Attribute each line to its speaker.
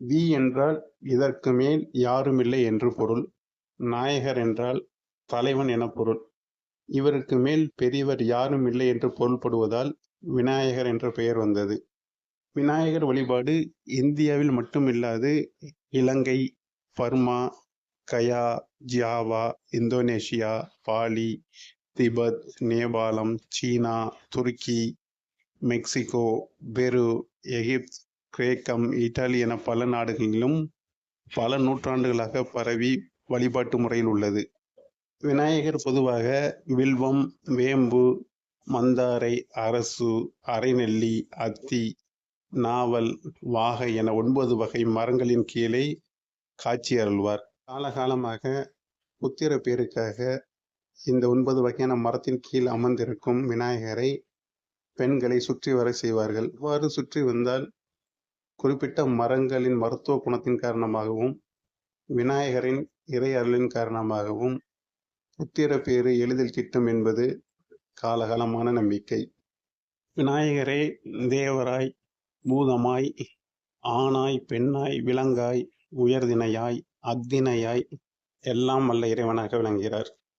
Speaker 1: We என்றால் இதற்கு மேல் யாருமில்லை என்று பொருள். நாயகர் என்றால் தலைவன் என பொருள். இவருக்கு மேல் பெரியவர் யாரும் இல்லை என்று பொருள்படுவதால் விநாயகர் என்ற பெயர் வந்தது. விநாயகர் வழிபாடு இந்தியாவில் மட்டுமில்லாது Ilangai, Burma, Gaya, Java, Indonesia, Bali, Tibet, Nepalam, China, துருக்கி, மெக்சிகோ, பெரு, எகிப்து, கிரேக்கம், இத்தாலி என பல நாடுகளிலும் பல நூற்றாண்டுகளாக பரவி வழிபாட்டு முறையில் உள்ளது. விநாயகர் பொதுவாக வில்வம், வேம்பு, மந்தாரை, அரசு, அரைநெல்லி, அத்தி, நாவல், வாகை என 9 வகை மரங்களின் கீழே காட்சி அருள்வார். காலகாலமாக புத்திர பேருக்காக இந்த 9 வகையான மரத்தின் கீழ் அமர்ந்திருக்கும் விநாயகரை பெண்களை சுற்றி வர செய்வார்கள். இவ்வாறு சுற்றி வந்தால் குறிப்பிட்ட மரங்களின் மருத்துவ குணத்தின் காரணமாகவும் விநாயகரின் இறை அருளின் காரணமாகவும் புத்திர பேறு எளிதில் கிட்டும் என்பது காலகாலமான நம்பிக்கை. விநாயகரே தேவராய், பூதமாய், ஆணாய், பெண்ணாய், விலங்காய், உயர்திணையாய், அக்திணையாய் எல்லாம் வல்ல இறைவனாக விளங்குகிறார்.